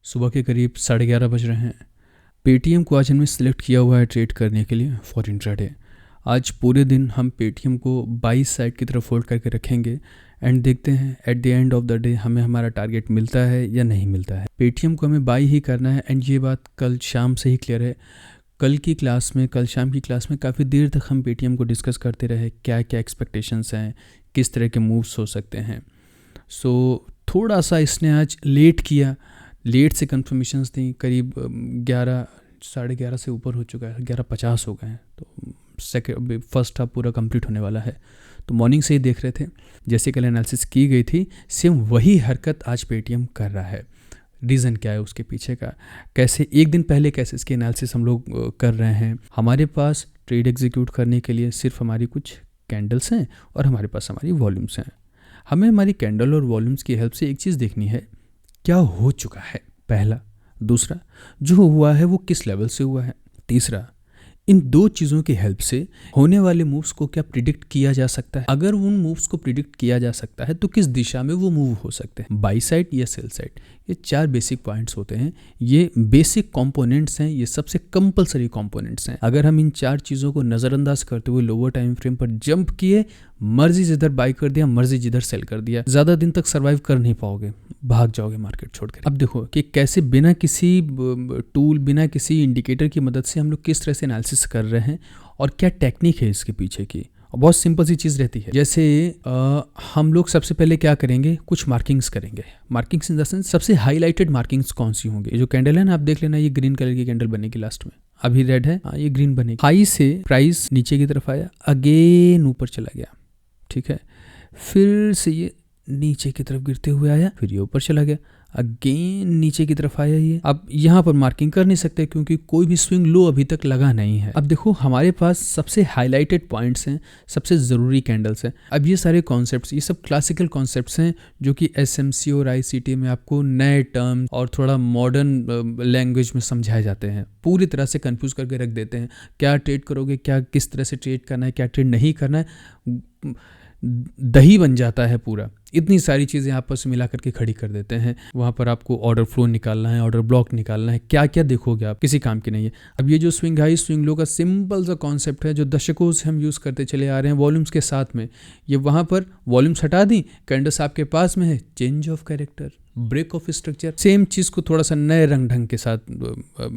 सुबह के करीब 11:30 बज रहे हैं। पेटीएम को आज हमने सेलेक्ट किया हुआ है ट्रेड करने के लिए फॉर इंट्राडे। आज पूरे दिन हम पेटीएम को बाई साइड की तरफ फोल्ड करके रखेंगे एंड देखते हैं at the end of the day हमें हमारा टारगेट मिलता है या नहीं मिलता है। पेटीएम को हमें बाई ही करना है एंड ये बात कल शाम से ही क्लियर है। कल शाम की क्लास में काफ़ी देर तक हम पेटीएम को डिस्कस करते रहे, क्या क्या एक्सपेक्टेशंस हैं, किस तरह के मूव्स हो सकते हैं। सो थोड़ा सा इसने आज लेट से कंफर्मेशंस दी, करीब 11 से ऊपर हो चुका है, 11:50 हो गए हैं। तो फर्स्ट हाफ पूरा कंप्लीट होने वाला है। तो मॉर्निंग से ही देख रहे थे, जैसे कल एनालिसिस की गई थी सेम वही हरकत आज पेटीएम कर रहा है। रीज़न क्या है उसके पीछे का, कैसे एक दिन पहले कैसे इसकी एनालिसिस हम लोग कर रहे हैं। हमारे पास ट्रेड एग्जीक्यूट करने के लिए सिर्फ हमारी कुछ कैंडल्स हैं और हमारे पास हमारी वॉल्यूम्स हैं। हमें हमारी कैंडल और वॉल्यूम्स की हेल्प से एक चीज़ देखनी है, क्या हो चुका है, पहला। दूसरा, जो हुआ है वो किस लेवल से हुआ है। तीसरा, इन दो चीज़ों की हेल्प से होने वाले मूव्स को क्या प्रिडिक्ट किया जा सकता है। अगर उन मूव्स को प्रिडिक्ट किया जा सकता है तो किस दिशा में वो मूव हो सकते हैं, बाई साइड या सेल साइड। ये 4 बेसिक पॉइंट्स होते हैं, ये बेसिक कंपोनेंट्स हैं, ये सबसे कंपलसरी कंपोनेंट्स हैं। अगर हम इन 4 चीज़ों को नज़रअंदाज करते हुए लोअर टाइम फ्रेम पर जंप किए, मर्जी जिधर बाई कर दिया, मर्जी जिधर सेल कर दिया, ज़्यादा दिन तक सर्वाइव कर नहीं पाओगे, भाग जाओगे मार्केट छोड़कर। अब देखो कि कैसे बिना किसी टूल, बिना किसी इंडिकेटर की मदद से हम लोग किस तरह से एनालिसिस कर रहे हैं और क्या टेक्निक है इसके पीछे की। बहुत सिंपल सी चीज़ रहती है। जैसे हम लोग सबसे पहले क्या करेंगे, कुछ मार्किंग्स करेंगे। मार्किंग्स इन द सेंस सबसे हाईलाइटेड मार्किंग्स कौन सी होंगी। जो कैंडल है ना, आप देख लेना, ये ग्रीन कलर की कैंडल बनेगी लास्ट में, अभी रेड है, ये ग्रीन बनेगी। हाई से प्राइस नीचे की तरफ आया, अगेन ऊपर चला गया, ठीक है, फिर से ये नीचे की तरफ गिरते हुए आया, फिर ये ऊपर चला गया, अगेन नीचे की तरफ आया ये। अब यहाँ पर मार्किंग कर नहीं सकते क्योंकि कोई भी स्विंग लो अभी तक लगा नहीं है। अब देखो हमारे पास सबसे हाईलाइटेड पॉइंट्स हैं, सबसे ज़रूरी कैंडल्स हैं। अब ये सारे कॉन्सेप्ट्स, ये सब क्लासिकल कॉन्सेप्ट्स हैं जो कि एसएमसी और आईसीटी में आपको नए टर्म और थोड़ा मॉडर्न लैंग्वेज में समझाए जाते हैं। पूरी तरह से कंफ्यूज करके रख देते हैं, क्या ट्रेड करोगे, क्या किस तरह से ट्रेड करना है, क्या ट्रेड नहीं करना है, दही बन जाता है पूरा। इतनी सारी चीज़ें आपस में मिला करके खड़ी कर देते हैं। वहाँ पर आपको ऑर्डर फ्लो निकालना है, ऑर्डर ब्लॉक निकालना है, क्या क्या देखोगे आप, किसी काम की नहीं है। अब ये जो स्विंग हाई स्विंग लो का सिंपल सा कॉन्सेप्ट है जो दशकों से हम यूज़ करते चले आ रहे हैं वॉल्यूम्स के साथ में, ये वहाँ पर वॉल्यूम्स हटा दी, कैंडल्स आपके पास में है, change of character, break of structure, same चीज़ को थोड़ा सा नए रंग ढंग के साथ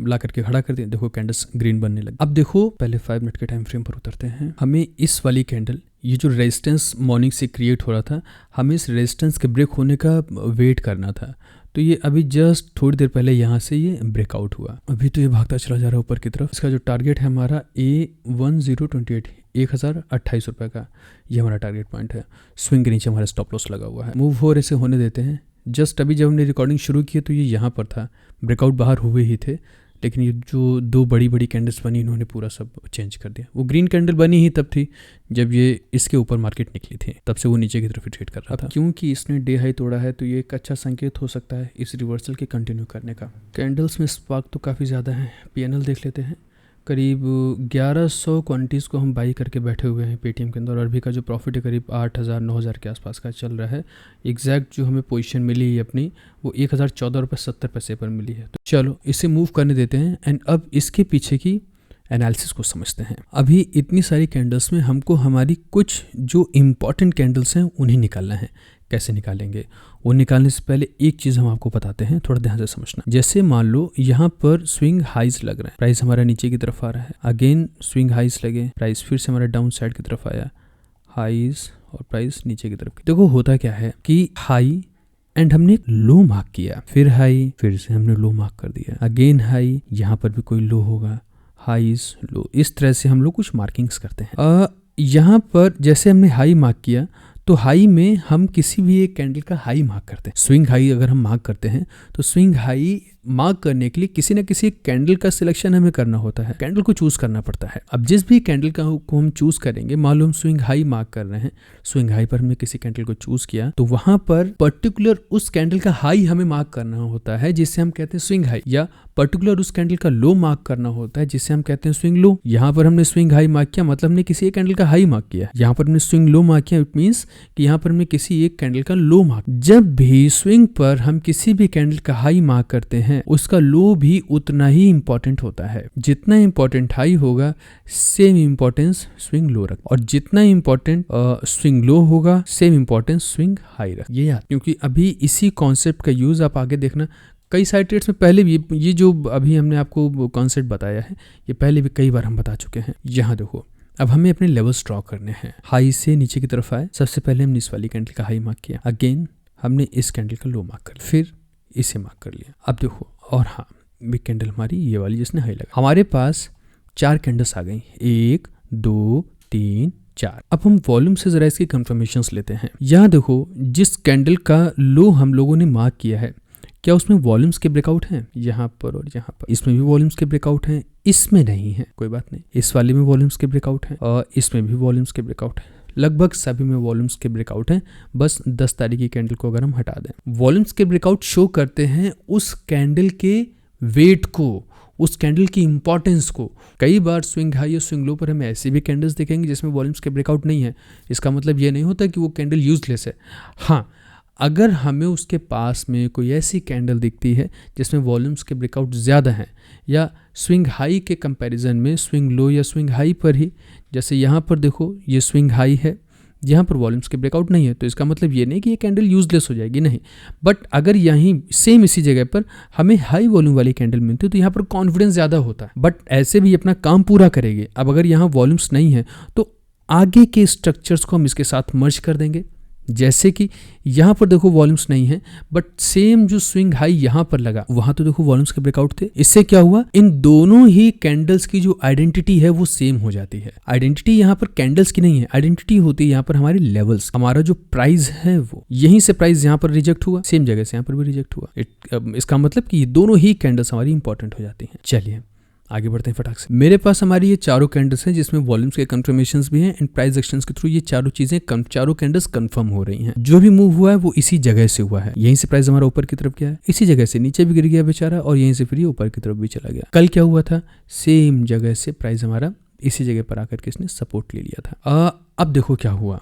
ला करके खड़ा कर दिया, देखो कैंडल्स ग्रीन बनने लगी। अब देखो पहले 5 मिनट के टाइम फ्रेम पर उतरते हैं। हमें इस वाली कैंडल, ये जो रेजिस्टेंस मॉर्निंग से क्रिएट हो रहा था, हमें इस रेजिस्टेंस के ब्रेक होने का वेट करना था। तो ये अभी जस्ट थोड़ी देर पहले यहाँ से ये ब्रेकआउट हुआ, अभी तो ये भागता चला जा रहा है ऊपर की तरफ। इसका जो टारगेट है हमारा A1028, 1028 रुपये का, ये हमारा टारगेट पॉइंट है। स्विंग के नीचे हमारा स्टॉप लॉस लगा हुआ है। मूव हो रहे से होने देते हैं। जस्ट अभी जब हमने रिकॉर्डिंग शुरू की तो ये यहाँ पर था, ब्रेकआउट बाहर हुए ही थे, लेकिन ये जो 2 बड़ी बड़ी कैंडल्स बनी इन्होंने पूरा सब चेंज कर दिया। वो ग्रीन कैंडल बनी ही तब थी जब ये इसके ऊपर मार्केट निकली थी, तब से वो नीचे की तरफ ट्रेड कर रहा था। क्योंकि इसने डे हाई तोड़ा है तो ये एक अच्छा संकेत हो सकता है इस रिवर्सल के कंटिन्यू करने का। कैंडल्स में स्पार्क तो काफ़ी ज़्यादा है। पीएनएल देख लेते हैं। करीब 1100 क्वांटिटीज़ को हम बाई करके बैठे हुए हैं पेटीएम के अंदर, और अभी का जो प्रॉफिट है करीब 8000-9000 के आसपास का चल रहा है। एग्जैक्ट जो हमें पोजीशन मिली है अपनी, वो 1014.70 पर मिली है। तो चलो इसे मूव करने देते हैं एंड अब इसके पीछे की एनालिसिस को समझते हैं। अभी इतनी सारी कैंडल्स में हमको हमारी कुछ जो इम्पॉर्टेंट कैंडल्स हैं उन्हें निकालना है। कैसे निकालेंगे, वो निकालने से पहले एक चीज़ हम आपको बताते हैं, थोड़ा ध्यान से समझना। जैसे मान लो यहाँ पर स्विंग हाइज लग रहा है, प्राइस हमारा नीचे की तरफ आ रहा है, अगेन स्विंग हाइज लगे, प्राइस फिर से हमारा डाउन साइड की तरफ आया, हाइज और प्राइस नीचे की तरफ। देखो होता क्या है कि हाई एंड हमने एक लो मार्क किया, फिर हाई, फिर से हमने लो मार्क कर दिया, अगेन हाई, यहाँ पर भी कोई लो होगा, हाइज लो, इस तरह से हम लोग कुछ मार्किंग्स करते हैं। यहाँ पर जैसे हमने हाई मार्क किया तो हाई में हम किसी भी एक कैंडल का हाई मार्क करते हैं। स्विंग हाई अगर हम मार्क करते हैं तो स्विंग हाई मार्क करने के लिए किसी न किसी कैंडल का सिलेक्शन हमें करना होता है, कैंडल को चूज करना पड़ता है। अब जिस भी कैंडल को हम चूज करेंगे, मान लो हम स्विंग हाई मार्क कर रहे हैं, स्विंग हाई पर हमने किसी कैंडल को चूज किया तो वहां पर पर्टिकुलर उस कैंडल का हाई हमें मार्क करना होता है जिससे हम कहते हैं स्विंग हाई, या पर्टिकुलर उस कैंडल का लो मार्क करना होता है जिससे हम कहते हैं स्विंग लो। यहाँ पर हमने स्विंग हाई मार्क किया मतलब हमने किसी एक कैंडल का हाई मार्क किया, यहाँ पर हमने स्विंग लो मार्क किया, इट मींस कि यहाँ पर हमने किसी एक कैंडल का लो मार्क। जब भी स्विंग पर हम किसी भी कैंडल का हाई मार्क करते हैं हैं उसका लो भी उतना ही इंपॉर्टेंट होता है। जितना इंपॉर्टेंट हाई होगा सेम इंपॉर्टेंस स्विंग लो रख, और जितना इंपॉर्टेंट स्विंग लो होगा सेम इंपॉर्टेंस स्विंग हाई रख। ये याद, क्योंकि अभी इसी कॉन्सेप्ट का यूज आप आगे देखना कई सारे ट्रेड्स में पहले भी, ये जो अभी हमने आपको कॉन्सेप्ट बताया है ये पहले भी कई बार हम बता चुके हैं। यहाँ देखो, अब हमें अपने लेवल्स ड्रॉ करने हैं। हाई से नीचे की तरफ आए, सबसे पहले हमने इस वाली कैंडल का हाई मार्क किया, अगेन हमने इस कैंडल का लो मार्क कर लिया, फिर इसे मार्क कर लिया। अब देखो, और हाँ बिग कैंडल हमारी ये वाली जिसने हाई लगा, हमारे पास 4 कैंडल्स आ गई, 1 2 3 4। अब हम वॉल्यूम से जरा इसकी कंफर्मेशंस लेते हैं। यहाँ देखो, जिस कैंडल का लो हम लोगों ने मार्क किया है, क्या उसमें वॉल्यूम्स के ब्रेकआउट हैं? यहाँ पर और यहाँ पर, इसमें भी वॉल्यूम्स के ब्रेकआउट हैं, इसमें नहीं है, कोई बात नहीं। इस वाले में वॉल्यूम्स के ब्रेकआउट हैं और इसमें भी वॉल्यूम्स के ब्रेकआउट हैं, लगभग सभी में वॉल्यूम्स के ब्रेकआउट हैं। बस 10 तारीख की कैंडल को अगर हम हटा दें, वॉल्यूम्स के ब्रेकआउट शो करते हैं उस कैंडल के वेट को, उस कैंडल की इंपॉर्टेंस को। कई बार स्विंग हाई और स्विंग लो पर हमें ऐसे भी कैंडल्स दिखेंगे जिसमें वॉल्यूम्स के ब्रेकआउट नहीं है। इसका मतलब ये नहीं होता कि वो कैंडल यूजलेस है। हाँ, अगर हमें उसके पास में कोई ऐसी कैंडल दिखती है जिसमें वॉल्यूम्स के ब्रेकआउट ज़्यादा हैं, या स्विंग हाई के कंपैरिजन में स्विंग लो या स्विंग हाई पर ही, जैसे यहाँ पर देखो ये स्विंग हाई है, यहाँ पर वॉल्यूम्स के ब्रेकआउट नहीं है, तो इसका मतलब ये नहीं कि ये कैंडल यूजलेस हो जाएगी, नहीं। बट अगर यहीं सेम इसी जगह पर हमें हाई वॉल्यूम वाली कैंडल मिलती है तो यहाँ पर कॉन्फिडेंस ज़्यादा होता है, बट ऐसे भी अपना काम पूरा करेंगे। अब अगर यहाँ वॉल्यूम्स नहीं है तो आगे के स्ट्रक्चर्स को हम इसके साथ मर्ज कर देंगे। जैसे कि यहाँ पर देखो वॉल्यूम्स नहीं है, बट सेम जो स्विंग हाई यहाँ पर लगा वहां तो देखो वॉल्यूम्स के ब्रेकआउट थे। इससे क्या हुआ, इन दोनों ही कैंडल्स की जो आइडेंटिटी है वो सेम हो जाती है। आइडेंटिटी यहाँ पर कैंडल्स की नहीं है, आइडेंटिटी होती है यहाँ पर हमारे लेवल्स। हमारा जो प्राइस है वो यहीं से प्राइस यहाँ पर रिजेक्ट हुआ, सेम जगह से यहाँ पर भी रिजेक्ट हुआ। इसका मतलब कि ये दोनों ही कैंडल्स हमारी इंपॉर्टेंट हो जाती हैं। चलिए आगे बढ़ते हैं फटाक से। मेरे पास हमारी ये चारों कैंडल्स हैं जिसमें वॉल्यूम्स के कंफर्मेशंस भी हैं एंड प्राइस एक्शंस के थ्रू ये चारों चीजें चारों कैंडल्स कंफर्म हो रही हैं। जो भी मूव हुआ है वो इसी जगह से हुआ है। यहीं से प्राइस हमारा ऊपर की तरफ गया है, इसी जगह से नीचे भी गिर गया बेचारा, और यहीं से फिर ये ऊपर की तरफ भी चला गया। कल क्या हुआ था, सेम जगह से प्राइस हमारा इसी जगह पर आकर के इसने सपोर्ट ले लिया था। अब देखो क्या हुआ,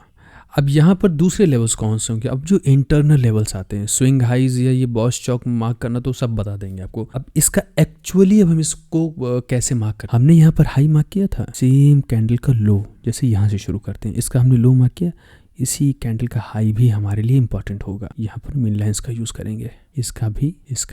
अब यहाँ पर दूसरे लेवल्स कौन से होंगे। अब जो इंटरनल लेवल्स आते हैं, स्विंग हाइज या ये बॉस चौक मार्क करना तो सब बता देंगे आपको। अब इसका एक्चुअली अब हम इसको कैसे मार्क करें। हमने यहाँ पर हाई मार्क किया था, सेम कैंडल का लो, जैसे यहाँ से शुरू करते हैं, इसका हमने लो मार्क किया, इसी कैंडल का हाई भी हमारे लिए इंपॉर्टेंट होगा। यहाँ पर मिड लाइन्स का यूज करेंगे, इसका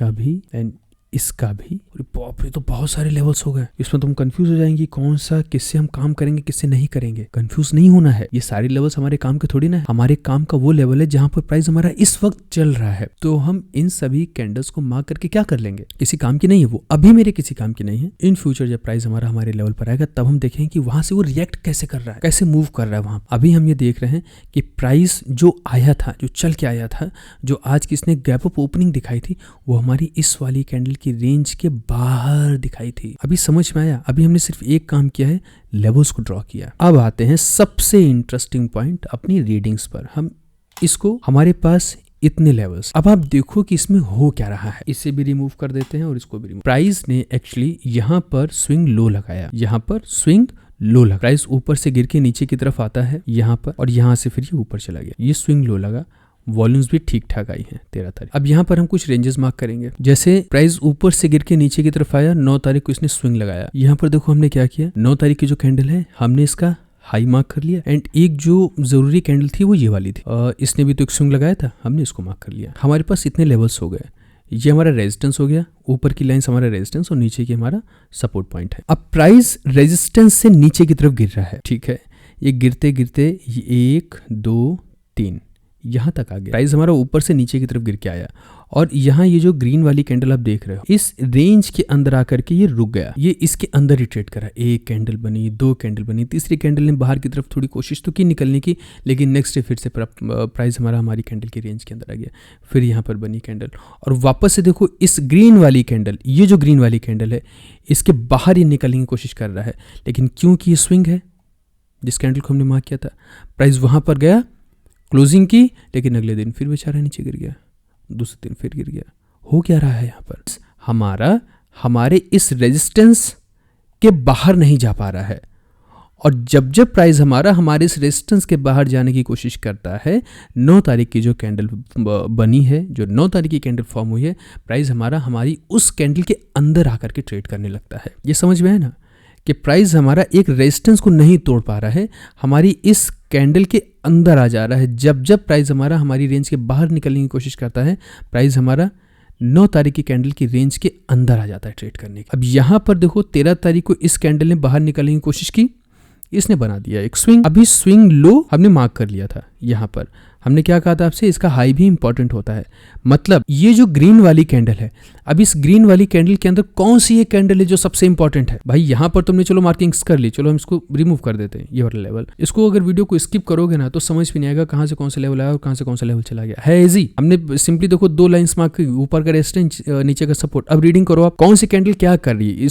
भी एंड इसका भी। बाप रे, तो बहुत सारे लेवल्स हो गए। इसमें तुम कंफ्यूज हो जाएंगी कौन सा किससे हम काम करेंगे किससे नहीं करेंगे। कंफ्यूज नहीं होना है, ये सारे लेवल्स हमारे काम के थोड़ी ना है। हमारे काम का वो लेवल है जहां पर प्राइस हमारा इस वक्त चल रहा है। तो हम इन सभी कैंडल्स को मार्क करके क्या कर लेंगे, किसी काम की नहीं है वो, अभी मेरे किसी काम की नहीं है। इन फ्यूचर जब प्राइस हमारा हमारे लेवल पर आएगा तब हम देखेंगे कि वहां से वो रिएक्ट कैसे कर रहा है, कैसे मूव कर रहा है वहां। अभी हम ये देख रहे हैं कि प्राइस जो आया था, जो चल के आया था, जो आज किसने गैप अप ओपनिंग दिखाई थी, वो हमारी इस वाली कैंडल की रेंज के बाहर दिखाई थी। अभी समझ में आया। अभी हमने सिर्फ एक काम किया है, लेवल्स को ड्रॉ किया। अब आते हैं सबसे इंटरेस्टिंग पॉइंट अपनी रीडिंग्स पर। हम इसको, हमारे पास इतने लेवल्स, अब आप देखो कि इसमें हो क्या रहा है। इसे भी रिमूव कर देते हैं और इसको भी रिमूव। प्राइस ने एक्चुअली यहाँ पर स्विंग लो लगाया, यहाँ पर स्विंग लो लगा। प्राइस ऊपर से गिर के नीचे की तरफ आता है यहाँ पर, और यहाँ से फिर ये ऊपर चला गया, ये स्विंग लो लगा। वॉल्यूम्स भी ठीक ठाक आई हैं 13 तारीख। अब यहाँ पर हम कुछ रेंजेस मार्क करेंगे। जैसे प्राइस ऊपर से गिर के नीचे की तरफ आया, 9 तारीख को इसने स्विंग लगाया। यहाँ पर देखो हमने क्या किया, 9 तारीख की जो कैंडल है हमने इसका हाई मार्क कर लिया, एंड एक जो जरूरी कैंडल थी वो ये वाली थी, इसने भी तो एक स्विंग लगाया था, हमने इसको मार्क कर लिया। हमारे पास इतने लेवल्स हो गए। ये हमारा रेजिस्टेंस हो गया, ऊपर की लाइन हमारा रेजिस्टेंस और नीचे की हमारा सपोर्ट पॉइंट है। अब प्राइस रेजिस्टेंस से नीचे की तरफ गिर रहा है, ठीक है। ये गिरते गिरते 1 2 3 यहाँ तक आ गया। प्राइस हमारा ऊपर से नीचे की तरफ गिर के आया, और यहाँ ये जो ग्रीन वाली कैंडल आप देख रहे हो, इस रेंज के अंदर आकर के ये रुक गया। ये इसके अंदर ही ट्रेड करा। एक कैंडल बनी, 2 कैंडल बनी, तीसरी कैंडल ने बाहर की तरफ थोड़ी कोशिश तो की निकलने की, लेकिन नेक्स्ट डे फिर से प्राइस हमारा हमारी कैंडल की रेंज के अंदर आ गया। फिर यहाँ पर बनी कैंडल, और वापस से देखो इस ग्रीन वाली कैंडल, ये जो ग्रीन वाली कैंडल है, इसके बाहर ही निकलने की कोशिश कर रहा है, लेकिन क्योंकि ये स्विंग है, जिस कैंडल को हमने मार्क किया था, प्राइस वहां पर गया, क्लोजिंग की, लेकिन अगले दिन फिर बेचारा नीचे गिर गया, दूसरे दिन फिर गिर गया। हो क्या रहा है यहाँ पर, हमारे इस रेजिस्टेंस के बाहर नहीं जा पा रहा है, और जब जब प्राइस हमारा हमारे इस रेजिस्टेंस के बाहर जाने की कोशिश करता है, 9 तारीख की जो कैंडल बनी है, जो 9 तारीख की कैंडल फॉर्म हुई है, प्राइस हमारा हमारी उस कैंडल के अंदर आकर के ट्रेड करने लगता है। ये समझ में है ना कि प्राइस हमारा एक रेजिस्टेंस को नहीं तोड़ पा रहा है, हमारी इस कैंडल के अंदर आ जा रहा है। जब जब प्राइस हमारा हमारी रेंज के बाहर निकलने की कोशिश करता है, प्राइस हमारा 9 तारीख की कैंडल की रेंज के अंदर आ जाता है ट्रेड करने की। अब यहाँ पर देखो 13 तारीख को इस कैंडल ने बाहर निकलने की कोशिश की, इसने बना दिया एक स्विंग। अभी स्विंग लो हमने मार्क कर लिया था। यहाँ पर हमने क्या कहा था आपसे, इसका हाई भी इंपॉर्टेंट होता है। मतलब ये जो ग्रीन वाली कैंडल है, अब इस ग्रीन वाली कैंडल के अंदर कौन सी ये कैंडल है जो सबसे इंपॉर्टेंट है? भाई यहाँ पर तुमने चलो मार्किंग्स कर ली, चलो हम इसको रिमूव कर देते हैं ये वाला लेवल। इसको अगर वीडियो को स्किप करोगे ना तो समझ भी नहीं आएगा कहाँ से कौन सा लेवल आया और कहाँ से कौन सा लेवल चला गया। है इजी, हमने सिंपली देखो 2 लाइन्स मार्क की, ऊपर का रेजिस्टेंस, नीचे का सपोर्ट। अब रीडिंग करो आप कौन सी कैंडल क्या कर रही है,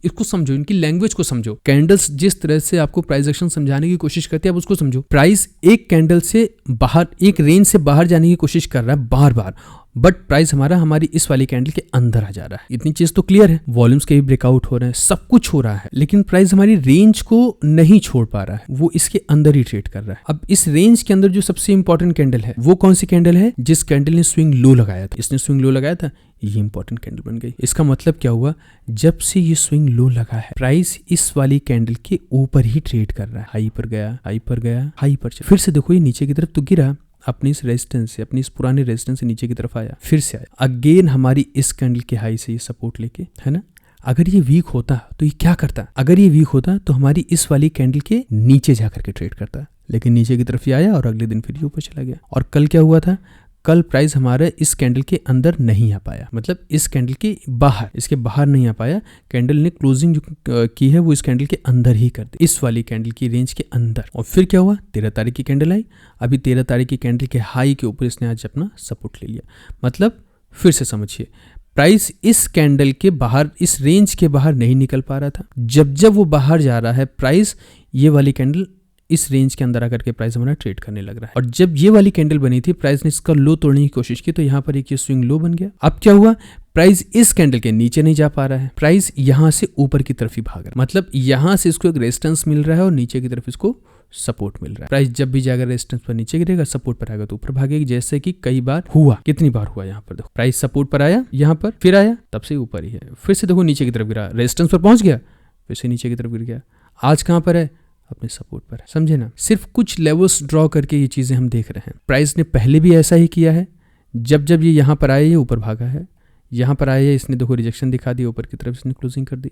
इसको समझो, इनकी लैंग्वेज को समझो। कैंडल्स जिस तरह से आपको प्राइस एक्शन समझाने की कोशिश करते हैं, आप उसको समझो। प्राइस एक कैंडल से बाहर, एक रेंज से बाहर जाने की कोशिश कर रहा है बार बार, बट प्राइस हमारा हमारी इस वाली कैंडल के अंदर आ जा रहा है। इतनी चीज तो क्लियर है। वॉल्यूम्स के भी ब्रेकआउट हो रहे हैं, सब कुछ हो रहा है, लेकिन प्राइस हमारी रेंज को नहीं छोड़ पा रहा है, वो इसके अंदर ही ट्रेड कर रहा है। अब इस रेंज के अंदर जो सबसे इंपॉर्टेंट कैंडल है वो कौन सी कैंडल है? जिस कैंडल ने स्विंग लो लगाया था, इसने स्विंग लो लगाया था, ये इंपॉर्टेंट कैंडल बन गई। इसका मतलब क्या हुआ, जब से ये स्विंग लो लगा है, प्राइस इस वाली कैंडल के ऊपर ही ट्रेड कर रहा है। हाई पर गया, हाई पर गया, हाई पर चला, फिर से देखो ये नीचे की तरफ तो गिरा, अपनी इस रेजिस्टेंस से, अपनी इस पुराने रेजिस्टेंस से नीचे की तरफ आया, फिर से आया अगेन हमारी इस कैंडल के हाई से ये सपोर्ट लेके, है ना। अगर ये वीक होता तो ये क्या करता? अगर ये वीक होता तो हमारी इस वाली कैंडल के नीचे जाकर के ट्रेड करता, लेकिन नीचे की तरफ ही आया और अगले दिन फिर ये ऊपर चला गया। और कल क्या हुआ था? कल प्राइस हमारे इस कैंडल के अंदर नहीं आ पाया, मतलब इस कैंडल के बाहर, इसके बाहर नहीं आ पाया। कैंडल ने क्लोजिंग जो की है वो इस कैंडल के अंदर ही कर दी, इस वाली कैंडल की रेंज के अंदर। और फिर क्या हुआ? 13 तारीख की कैंडल आई, अभी 13 तारीख की कैंडल के हाई के ऊपर इसने आज अपना सपोर्ट ले लिया। मतलब फिर से समझिए, प्राइस इस कैंडल के बाहर, इस रेंज के बाहर नहीं निकल पा रहा था। जब जब वो बाहर जा रहा है, प्राइस ये वाली कैंडल इस रेंज के अंदर आकर के प्राइस हमारा ट्रेड करने लग रहा है। और जब ये वाली कैंडल बनी थी, प्राइस ने इसका लो तोड़ने की कोशिश की, तो यहाँ पर एक ये स्विंग लो बन गया। अब क्या हुआ? प्राइस इस कैंडल के नीचे नहीं जा पा रहा है, प्राइस यहाँ से ऊपर की तरफ ही भाग रहा है। मतलब यहाँ से इसको एक रेजिस्टेंस मिल रहा है और नीचे की तरफ इसको सपोर्ट मिल रहा है। प्राइस जब भी जाएगा रेजिस्टेंस पर नीचे गिरेगा, सपोर्ट पर आएगा तो ऊपर भागेगी, जैसे कि कई बार हुआ। कितनी बार हुआ? यहाँ पर देखो, प्राइस सपोर्ट पर आया, यहाँ पर फिर आया, तब से ऊपर ही है, फिर से देखो नीचे की तरफ गिरा, रेजिस्टेंस पर पहुंच गया, फिर से नीचे की तरफ गिर गया। आज कहाँ पर है? अपने सपोर्ट पर, समझे ना। सिर्फ कुछ लेवल्स ड्रॉ करके ये चीजें हम देख रहे हैं। प्राइस ने पहले भी ऐसा ही किया है, जब जब ये यहाँ पर आया ये ऊपर भागा है, यहाँ पर आया इसने देखो रिजेक्शन दिखा दिया, ऊपर की तरफ इसने क्लोजिंग कर दी।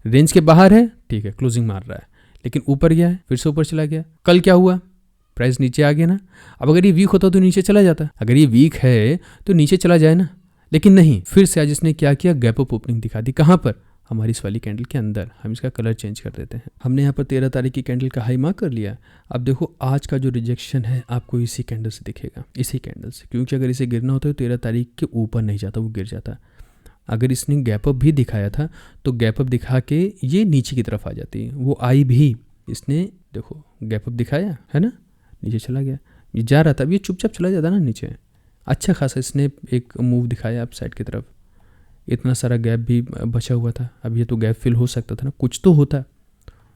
रेंज के बाहर है, ठीक है, क्लोजिंग मार रहा है, लेकिन ऊपर गया है, फिर से ऊपर चला गया। कल क्या हुआ? प्राइस नीचे आ गया ना। अब अगर ये वीक होता तो नीचे चला जाता, अगर ये वीक है तो नीचे चला जाए ना, लेकिन नहीं। फिर से आज इसने क्या किया? गैप अप ओपनिंग दिखा दी। कहाँ पर? हमारी इस वाली कैंडल के अंदर। हम इसका कलर चेंज कर देते हैं। हमने यहाँ पर 13 तारीख की कैंडल का हाई मार्क कर लिया। अब देखो आज का जो रिजेक्शन है आपको इसी कैंडल से दिखेगा, इसी कैंडल से, क्योंकि अगर इसे गिरना होता है तो 13 तारीख के ऊपर नहीं जाता, वो गिर जाता। अगर इसने गैप अप भी दिखाया था तो गैप अप दिखा के ये नीचे की तरफ आ जाती, वो आई भी। इसने देखो गैप अप दिखाया है ना, नीचे चला गया, ये जा रहा था, अब ये चुपचाप चला जाता ना नीचे। अच्छा खासा इसने एक मूव दिखाया अप साइड की तरफ, इतना सारा गैप भी बचा हुआ था। अब ये तो गैप फिल हो सकता था ना, कुछ तो होता,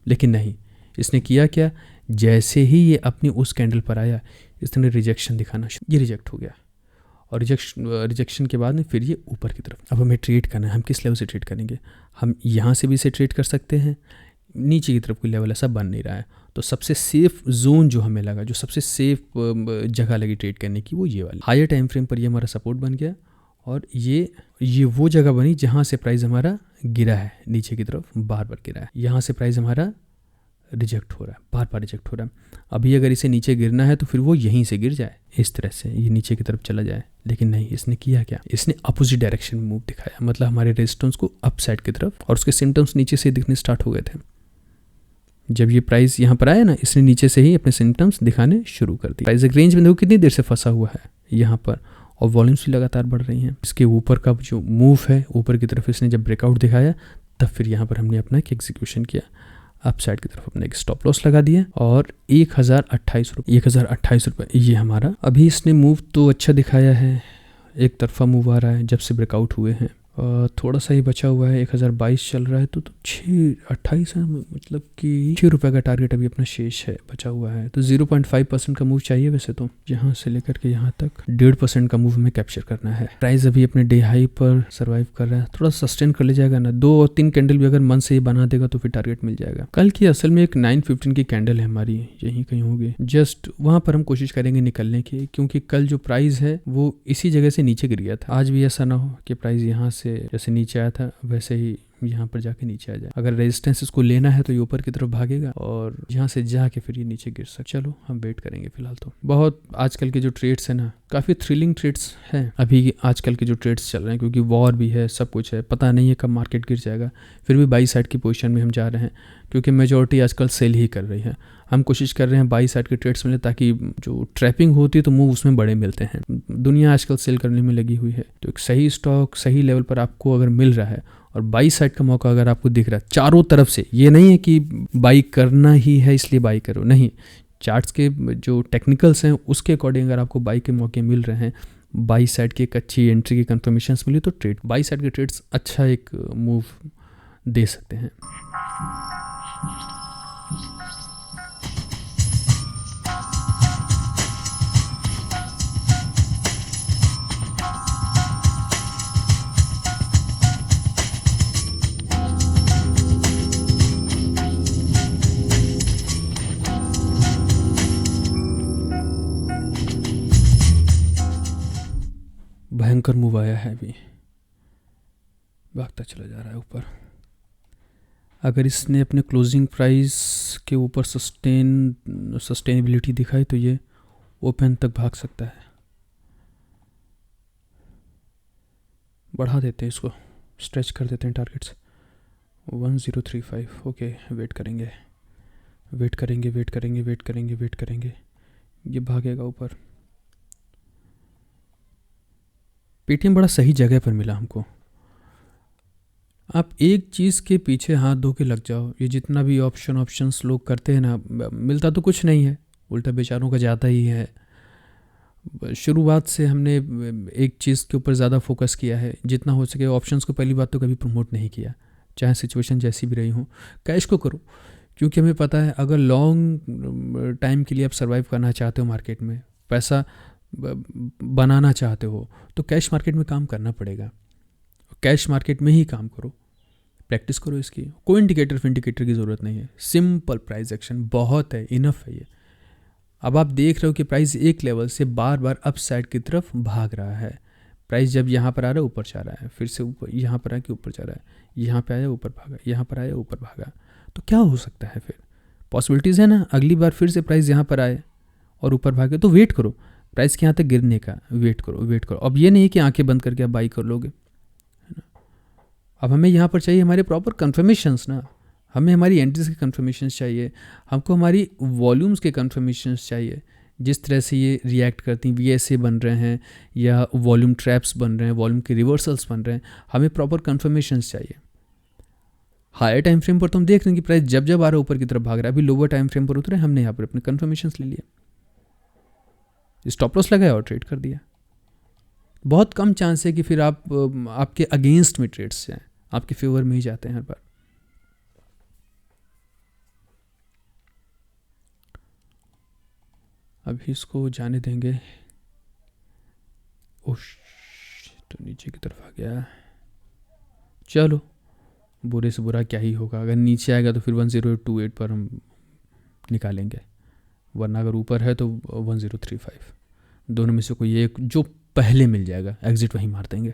लेकिन नहीं। इसने किया क्या? जैसे ही ये अपनी उस कैंडल पर आया, इसने रिजेक्शन दिखाना, ये रिजेक्ट हो गया। और रिजेक्शन के बाद में फिर ये ऊपर की तरफ। अब हमें ट्रेड करना है, हम किस लेवल से ट्रेड करेंगे? हम यहाँ से भी इसे ट्रेड कर सकते हैं, नीचे की तरफ कोई लेवल ऐसा बन नहीं रहा है, तो सबसे सेफ जोन जो हमें लगा, जो सबसे सेफ जगह लगी ट्रेड करने की, वो ये वाली। हायर टाइम फ्रेम पर ये हमारा सपोर्ट बन गया और ये वो जगह बनी जहाँ से प्राइस हमारा गिरा है, नीचे की तरफ बार बार गिरा है। यहाँ से प्राइस हमारा रिजेक्ट हो रहा है, बार बार रिजेक्ट हो रहा है। अभी अगर इसे नीचे गिरना है तो फिर वो यहीं से गिर जाए, इस तरह से ये नीचे की तरफ चला जाए, लेकिन नहीं। इसने किया क्या? इसने अपोजिट डायरेक्शन में मूव दिखाया, मतलब हमारे रेजिस्टेंस को अप साइड की तरफ, और उसके सिम्टम्स नीचे से दिखने स्टार्ट हो गए थे। जब ये प्राइस यहाँ पर आया ना, इसने नीचे से ही अपने सिम्टम्स दिखाने शुरू कर दिए। प्राइस एक रेंज में देखो कितनी देर से फंसा हुआ है यहाँ पर, और वॉल्यूम्स भी लगातार बढ़ रही हैं। इसके ऊपर का जो मूव है, ऊपर की तरफ इसने जब ब्रेकआउट दिखाया, तब फिर यहाँ पर हमने अपना एक एग्जीक्यूशन किया, अप साइड की तरफ अपना एक स्टॉप लॉस लगा दिया, और 1028 रुपये ये हमारा। अभी इसने मूव तो अच्छा दिखाया है, एक तरफा मूव आ रहा है जब से ब्रेकआउट हुए हैं, थोड़ा सा ही बचा हुआ है, 1022 चल रहा है तो 6.28 है, मतलब कि ₹6 का टारगेट अभी अपना शेष है, बचा हुआ है। तो 0.5% का मूव चाहिए वैसे तो, यहाँ से लेकर के यहाँ तक 1.5% का मूव हमें कैप्चर करना है। प्राइस अभी अपने डे हाई पर सर्वाइव कर रहा है, थोड़ा सस्टेन कर ले जाएगा ना, 2 और 3 कैंडल भी अगर मन से ही बना देगा तो फिर टारगेट मिल जाएगा। कल की असल में एक 9:15 की कैंडल है हमारी, यहीं कहीं होगी, जस्ट वहाँ पर हम कोशिश करेंगे निकलने की, क्योंकि कल जो प्राइस है वो इसी जगह से नीचे गिर गया था। आज भी ऐसा ना हो कि प्राइस यहाँ से जैसे नीचे आया था वैसे ही यहाँ पर जाके नीचे आ जाए। अगर रेजिस्टेंस इसको लेना है तो ये ऊपर की तरफ भागेगा और यहाँ से जाके फिर ये नीचे गिर सकता। चलो हम वेट करेंगे फिलहाल। तो बहुत आजकल के जो ट्रेड्स है ना, काफ़ी थ्रिलिंग ट्रेड्स हैं अभी आजकल के जो ट्रेड्स चल रहे हैं, क्योंकि वॉर भी है, सब कुछ है, पता नहीं है कब मार्केट गिर जाएगा। फिर भी बाई साइड की पोजीशन में हम जा रहे हैं, क्योंकि मेजॉरिटी आजकल सेल ही कर रही है। हम कोशिश कर रहे हैं बाई साइड के ट्रेड्स मिले, ताकि जो ट्रैपिंग होती है तो मूव उसमें बड़े मिलते हैं। दुनिया आजकल सेल करने में लगी हुई है, तो एक सही स्टॉक सही लेवल पर आपको अगर मिल रहा है और बाई साइड का मौका अगर आपको दिख रहा है चारों तरफ से, ये नहीं है कि बाई करना ही है इसलिए बाई करो, नहीं, चार्ट्स के जो टेक्निकल्स हैं उसके अकॉर्डिंग अगर आपको बाई के मौके मिल रहे हैं, बाई साइड की एक अच्छी एंट्री की कंफर्मेशंस मिली, तो ट्रेड बाई साइड के ट्रेड्स अच्छा एक मूव दे सकते हैं। भयंकर मूव आया है, अभी भागता चला जा रहा है ऊपर। अगर इसने अपने क्लोजिंग प्राइस के ऊपर सस्टेनेबिलिटी दिखाई तो ये ओपन तक भाग सकता है। बढ़ा देते हैं इसको, स्ट्रेच कर देते हैं टारगेट्स। 1035। ओके, वेट करेंगे वेट करेंगे वेट करेंगे वेट करेंगे वेट करेंगे, ये भागेगा ऊपर। पेटीएम बड़ा सही जगह पर मिला हमको। आप एक चीज़ के पीछे हाथ धो के लग जाओ, ये जितना भी ऑप्शंस लोग करते हैं ना, मिलता तो कुछ नहीं है, उल्टा बेचारों का जाता ही है। शुरुआत से हमने एक चीज़ के ऊपर ज़्यादा फोकस किया है, जितना हो सके ऑप्शंस को पहली बात तो कभी प्रमोट नहीं किया, चाहे सिचुएशन जैसी भी रही हो। कैश को करो, क्योंकि हमें पता है अगर लॉन्ग टाइम के लिए आप सर्वाइव करना चाहते हो, मार्केट में पैसा बनाना चाहते हो, तो कैश मार्केट में काम करना पड़ेगा। कैश मार्केट में ही काम करो, प्रैक्टिस करो इसकी। कोई इंडिकेटर की ज़रूरत नहीं है, सिंपल प्राइस एक्शन बहुत है, इनफ है ये। अब आप देख रहे हो कि प्राइस एक लेवल से बार बार अप साइड की तरफ भाग रहा है। प्राइस जब यहाँ पर आ रहा है ऊपर जा रहा है, फिर से ऊपर, यहाँ पर आके ऊपर जा रहा है, यहाँ पे आया ऊपर भागा, यहाँ पर आया ऊपर भागा, तो क्या हो सकता है फिर? पॉसिबिलिटीज़ है ना, अगली बार फिर से प्राइस यहाँ पर आए और ऊपर भागे, तो वेट करो प्राइस के यहाँ तक गिरने का, वेट करो। अब ये नहीं कि आंखें बंद करके आप बाई कर लोगे, है ना। अब हमें यहाँ पर चाहिए हमारे प्रॉपर कन्फर्मेशंस ना, हमें हमारी एंट्रीज के कन्फर्मेशंस चाहिए, हमको हमारी वॉल्यूम्स के कन्फर्मेशंस चाहिए। जिस तरह से ये रिएक्ट करती हैं, VSA बन रहे हैं या वॉल्यूम ट्रैप्स बन रहे हैं, वॉल्यूम के रिवर्सल्स बन रहे हैं, हमें प्रॉपर कन्फर्मेशंस चाहिए। हायर टाइम फ्रेम पर तो हम देख रहे हैं कि प्राइस जब जब आ रहा है ऊपर की तरफ भाग रहा है, अभी लोअर टाइम फ्रेम पर उतरे, हमने यहाँ पर अपने कन्फर्मेशंस ले लिया, स्टॉप लॉस लगाया और ट्रेड कर दिया। बहुत कम चांस है कि फिर आप आपके अगेंस्ट में ट्रेड्स जाएँ, आपके फेवर में ही जाते हैं हर बार। अभी इसको जाने देंगे। ओश, तो नीचे की तरफ आ गया। चलो, बुरे से बुरा क्या ही होगा, अगर नीचे आएगा तो फिर 1028 पर हम निकालेंगे, वरना अगर ऊपर है तो 1035। दोनों में से कोई एक जो पहले मिल जाएगा, एग्जिट वहीं मार देंगे।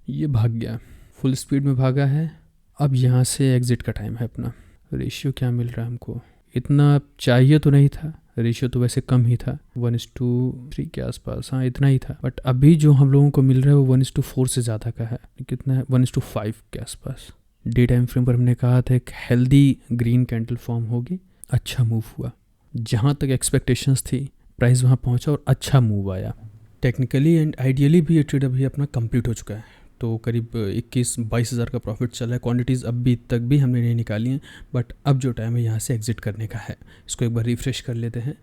ये भाग गया, फुल स्पीड में भागा है। अब यहाँ से एग्ज़िट का टाइम है अपना। रेशियो क्या मिल रहा है हमको, इतना चाहिए तो नहीं था, रेशियो तो वैसे कम ही था, 1:3 के आसपास, हाँ इतना ही था। बट अभी जो हम लोगों को मिल रहा है वो 1:4 से ज़्यादा का है। कितना है, 1:5 के आसपास। डे टाइम फ्रेम पर हमने कहा था एक हेल्दी ग्रीन कैंडल फॉर्म होगी, अच्छा मूव हुआ, जहाँ तक एक्सपेक्टेशंस थी प्राइस वहाँ पहुँचा और अच्छा मूव आया। टेक्निकली एंड आइडियली भी ये ट्रेड अभी अपना कंप्लीट हो चुका है, तो करीब 21-22 हज़ार का प्रॉफिट चला है। क्वांटिटीज़ अभी तक भी हमने नहीं निकाली हैं, बट अब जो टाइम है यहाँ से एग्ज़िट करने का है। इसको एक बार रिफ़्रेश कर लेते हैं।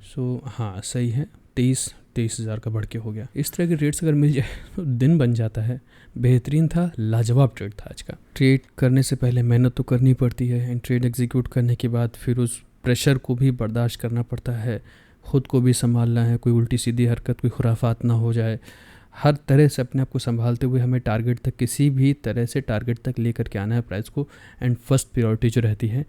सो हाँ सही है, 23 हज़ार का बढ़ के हो गया। इस तरह के रेट्स अगर मिल जाए तो दिन बन जाता है। बेहतरीन था, लाजवाब ट्रेड था आज का। ट्रेड करने से पहले मेहनत तो करनी पड़ती है, एंड ट्रेड एग्जीक्यूट करने के बाद फिर उस प्रेशर को भी बर्दाश्त करना पड़ता है, ख़ुद को भी संभालना है, कोई उल्टी सीधी हरकत, कोई खुराफात ना हो जाए। हर तरह से अपने आप को संभालते हुए हमें टारगेट तक, किसी भी तरह से टारगेट तक लेकर के आना है प्राइस को। एंड फर्स्ट प्रायोरिटी जो रहती है,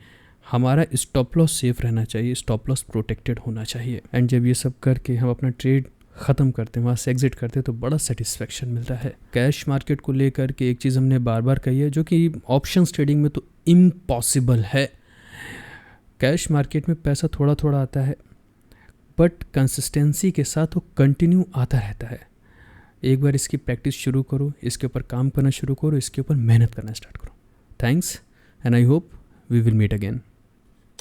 हमारा स्टॉप लॉस सेफ रहना चाहिए, स्टॉप लॉस प्रोटेक्टेड होना चाहिए। एंड जब ये सब करके हम अपना ट्रेड ख़त्म करते हैं, वहाँ से एग्जिट करते हैं, तो बड़ा सेटिस्फेक्शन मिलता है। कैश मार्केट को लेकर के एक चीज़ हमने बार बार कही है, जो कि ऑप्शंस ट्रेडिंग में तो इम्पॉसिबल है। कैश मार्केट में पैसा थोड़ा थोड़ा आता है, बट कंसिस्टेंसी के साथ वो कंटिन्यू आता रहता है। एक बार इसकी प्रैक्टिस शुरू करो, इसके ऊपर काम करना शुरू करो, इसके ऊपर मेहनत करना स्टार्ट करो। Thanks and I hope we will meet again.